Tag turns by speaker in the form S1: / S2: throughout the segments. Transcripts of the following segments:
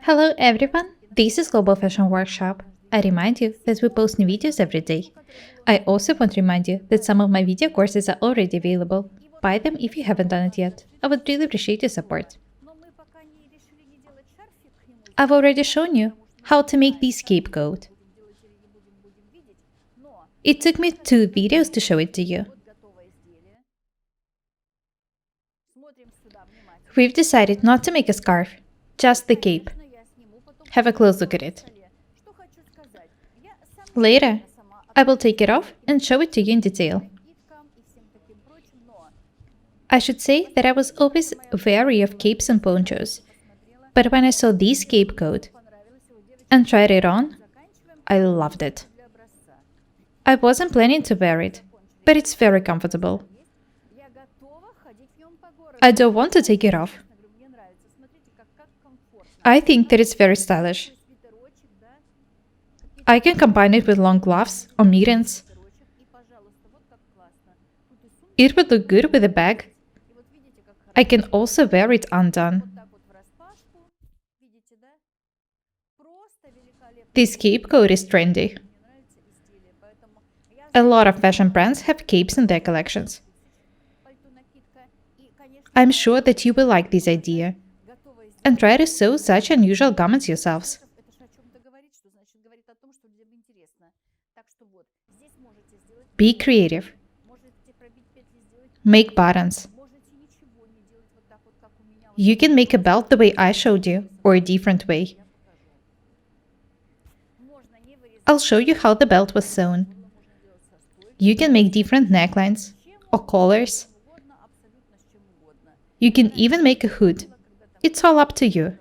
S1: Hello everyone, this is Global Fashion Workshop. I remind you that we post new videos every day. I also want to remind you that some of my video courses are already available. Buy them if you haven't done it yet. I would really appreciate your support. I've already shown you how to make this scapegoat. It took me 2 videos to show it to you. We've decided not to make a scarf, just the cape. Have a close look at it. Later, I will take it off and show it to you in detail. I should say that I was always wary of capes and ponchos, but when I saw this scapegoat and tried it on, I loved it. I wasn't planning to wear it, but it's very comfortable. I don't want to take it off. I think that it's very stylish. I can combine it with long gloves or mittens. It would look good with a bag. I can also wear it undone. This capecoat is trendy. A lot of fashion brands have capes in their collections. I'm sure that you will like this idea and try to sew such unusual garments yourselves. Be creative. Make buttons. You can make a belt the way I showed you, or a different way. I'll show you how the belt was sewn. You can make different necklines or collars. You can even make a hood. It's all up to you.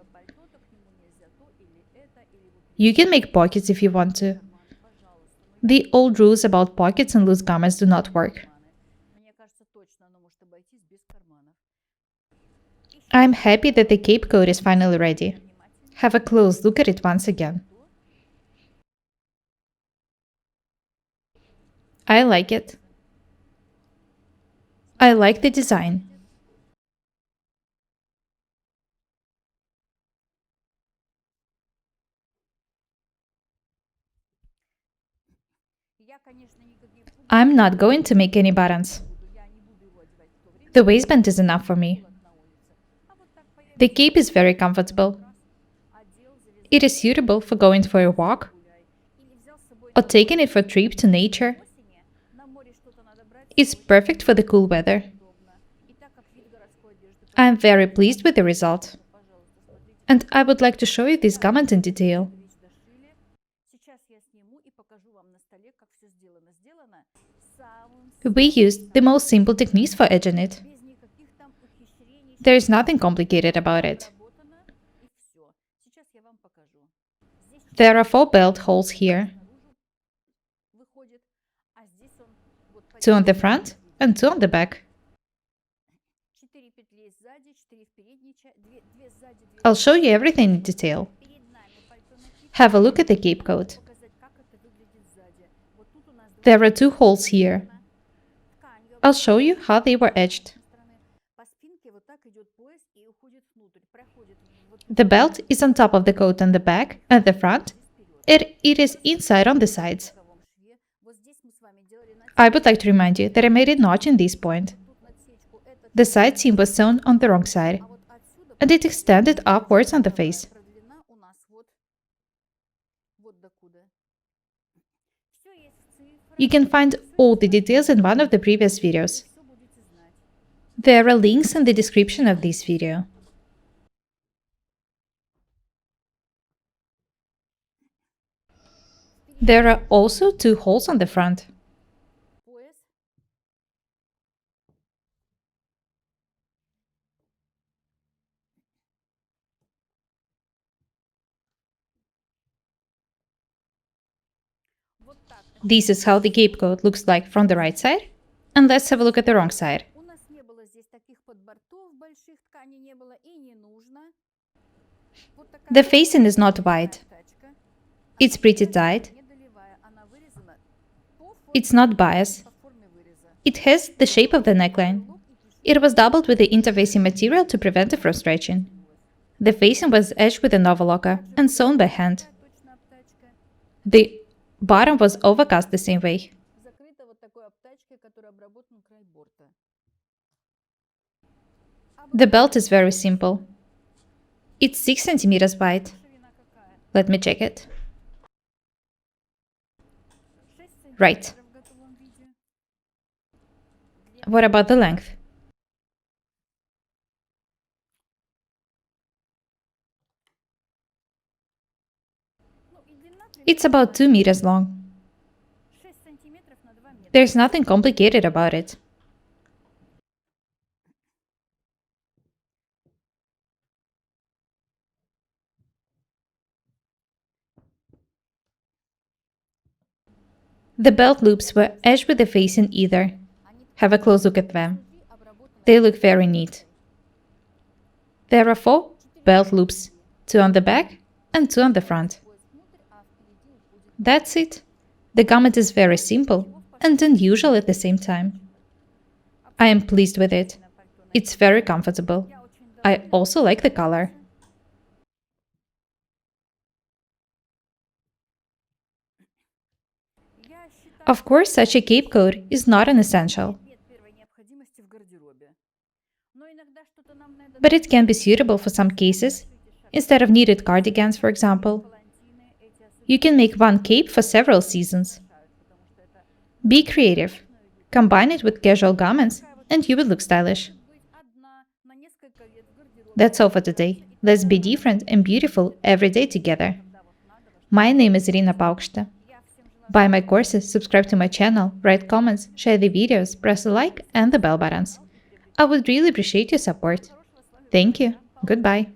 S1: You can make pockets if you want to. The old rules about pockets and loose garments do not work. I'm happy that the capecoat is finally ready. Have a close look at it once again. I like it. I like the design. I'm not going to make any buttons. The waistband is enough for me. The cape is very comfortable. It is suitable for going for a walk or taking it for a trip to nature. It's perfect for the cool weather. I'm very pleased with the result. And I would like to show you this garment in detail. We used the most simple techniques for edging it. There is nothing complicated about it. There are 4 belt holes here. 2 on the front and 2 on the back. I'll show you everything in detail. Have a look at the capecoat. There are 2 holes here. I'll show you how they were edged. The belt is on top of the coat on the back and the front. It is inside on the sides. I would like to remind you that I made a notch in this point. The side seam was sewn on the wrong side, and it extended upwards on the face. You can find all the details in one of the previous videos. There are links in the description of this video. There are also 2 holes on the front. This is how the capecoat looks like from the right side. And let's have a look at the wrong side. The facing is not wide. It's pretty tight. It's not bias. It has the shape of the neckline. It was doubled with the interfacing material to prevent it from stretching. The facing was edged with a novoloka and sewn by hand. The bottom was overcast the same way. The belt is very simple. It's 6 centimeters wide. Let me check it. Right. What about the length? It's about 2 meters long. There's nothing complicated about it. The belt loops were edged with the facing either. Have a close look at them. They look very neat. There are 4 belt loops, 2 on the back and 2 on the front. That's it. The garment is very simple and unusual at the same time. I am pleased with it. It's very comfortable. I also like the color. Of course, such a cape coat is not an essential, but it can be suitable for some cases. Instead of knitted cardigans, for example, you can make one cape for several seasons. Be creative. Combine it with casual garments, and you will look stylish. That's all for today. Let's be different and beautiful every day together. My name is Irina Paukshte. Buy my courses, subscribe to my channel, write comments, share the videos, press the like and the bell buttons. I would really appreciate your support. Thank you. Goodbye.